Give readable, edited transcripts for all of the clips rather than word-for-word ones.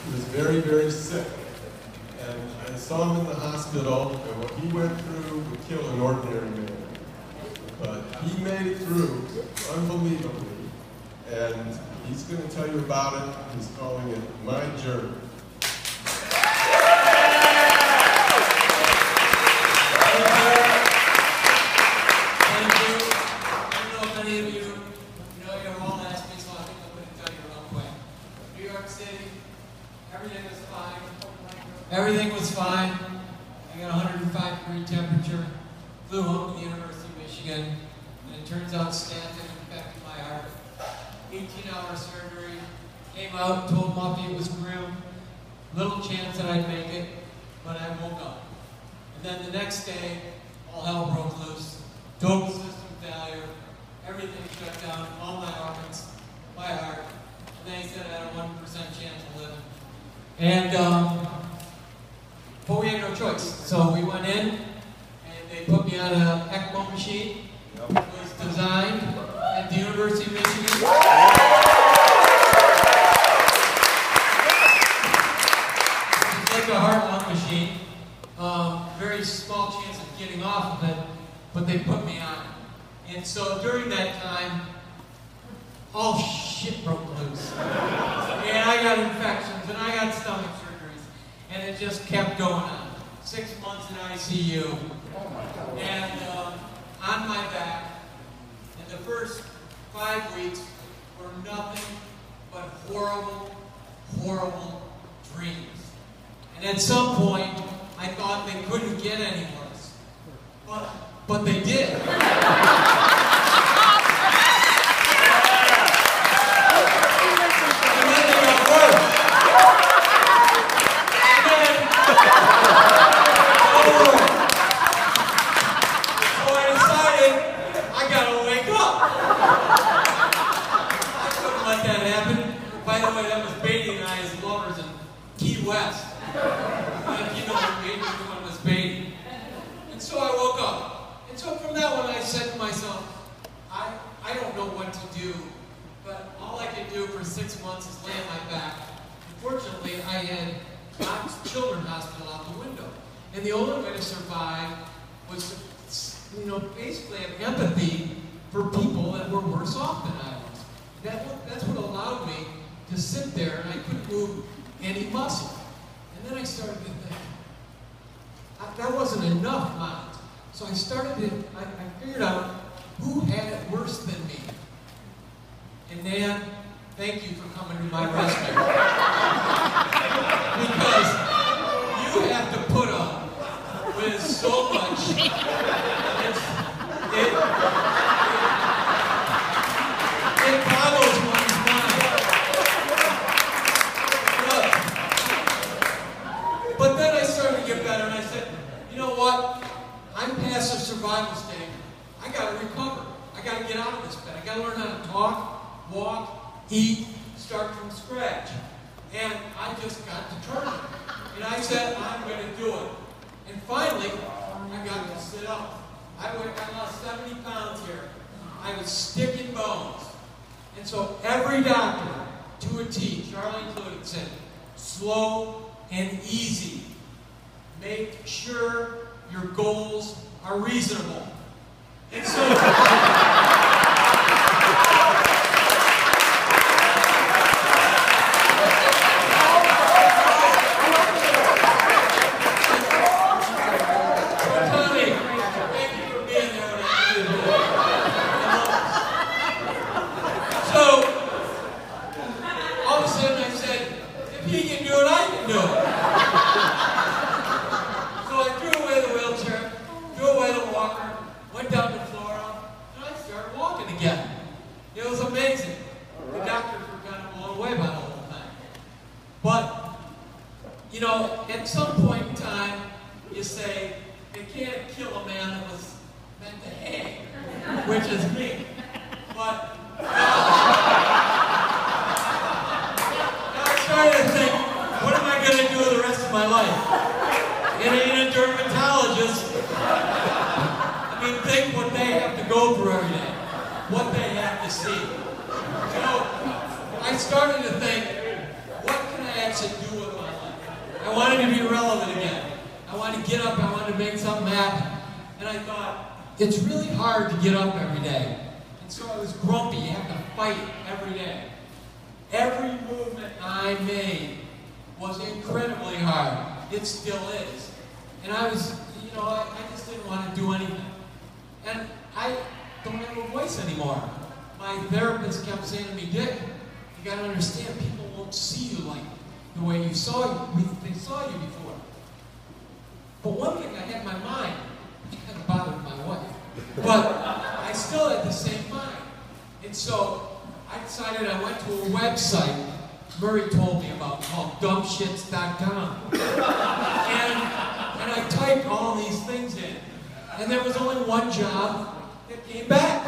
He was very, very sick. And I saw him in the hospital, and what he went through would kill an ordinary man. But he made it through, unbelievably, and he's going to tell you about it. He's calling it My Journey. Everything was fine. I got 105-degree temperature. Flew home to the University of Michigan, and it turns out stanton infected my heart. 18-hour surgery. Came out, told Muffy it was grim. Little chance that I'd make it, but I woke up. And then the next day, all hell broke loose. Total system failure. Everything shut down. All my organs, my heart. And they said I had a 1% chance of living. And but we had no choice. So we went in, and they put me on an ECMO machine. It was designed at the University of Michigan. It's like a heart-lung machine. Very small chance of getting off of it, but they put me on it. And so during that time, all shit broke loose. And I got infections, and I got stomach surgeries, and it just kept going on. 6 months in ICU, and on my back. And the first 5 weeks were nothing but horrible, horrible dreams. And at some point, I thought they couldn't get any worse. But they did. By the way, that was Beedon and I as lovers in Key West. And you know what Beedon was Beedon. And so I woke up. And so from that one I said to myself, I don't know what to do, but all I could do for 6 months is lay on my back. Unfortunately, I had Children's Hospital out the window. And the only way to survive was to, basically have empathy for people that were worse off than I was. That's what allowed me to sit there, and I couldn't move any muscle. And then I started to think, that wasn't enough, Mom. So I started to, I figured out who had it worse than me. And Nan, thank you for coming to my rescue. Because you have to put up with so much. It boggles one's mind. But then I started to get better, and I said, you know what? I'm past the survival stage. I got to recover. I got to get out of this bed. I got to learn how to talk, walk, eat, start from scratch. And I just got determined. And I said, I'm going to do it. And finally, I got to sit up. I lost 70 pounds here. I was stick and bones. And so every doctor, to a T, Charlie included, said, slow and easy. Make sure your goals are reasonable. And so... At some point in time, you say, they can't kill a man that was meant to hang, which is me. But now I'm trying to think, what am I going to do the rest of my life? Being a dermatologist, I mean, think what they have to go through every day, what they have to see. So I started to think, what can I actually do with my life. I wanted to be relevant again. I wanted to get up, I wanted to make something happen. And I thought, it's really hard to get up every day. And so I was grumpy, you have to fight every day. Every movement I made was incredibly hard. It still is. And I was, you know, I just didn't want to do anything. And I don't have a voice anymore. My therapist kept saying to me, Dick, you got to understand, people won't see you like the way they saw you before. But one thing I had in my mind, which kind of bothered my wife, but I still had the same mind. And so I decided I went to a website Murray told me about called dumbshits.com. And I typed all these things in. And there was only one job that came back.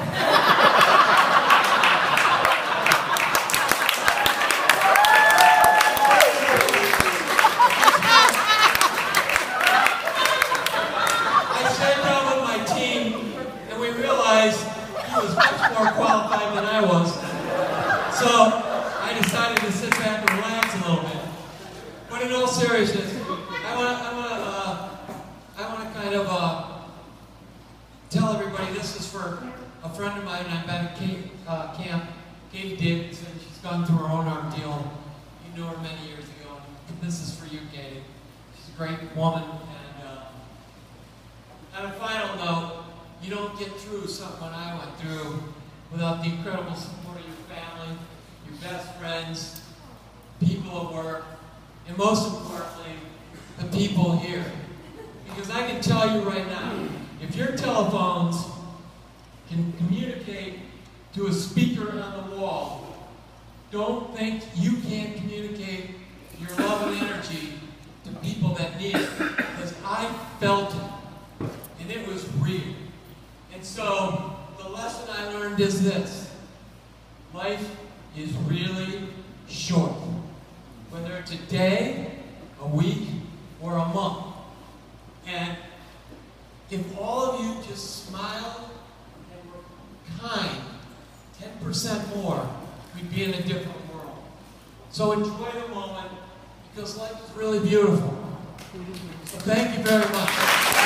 More qualified than I was. So I decided to sit back and relax a little bit. But in all seriousness, I want to kind of tell everybody this is for a friend of mine I've been at camp, Katie Davidson. She's gone through her own ordeal. You knew her many years ago. This is for you, Katie. She's a great woman. And on a final note, you don't get through something I went through without the incredible support of your family, your best friends, people at work, and most importantly, the people here. Because I can tell you right now, if your telephones can communicate to a speaker on the wall, don't think you can't communicate your love and energy to people that need it. Because I felt it, and it was real. And so, the lesson I learned is this. Life is really short. Whether it's a day, a week, or a month. And if all of you just smiled and were kind, 10% more, we'd be in a different world. So enjoy the moment, because life is really beautiful. So thank you very much.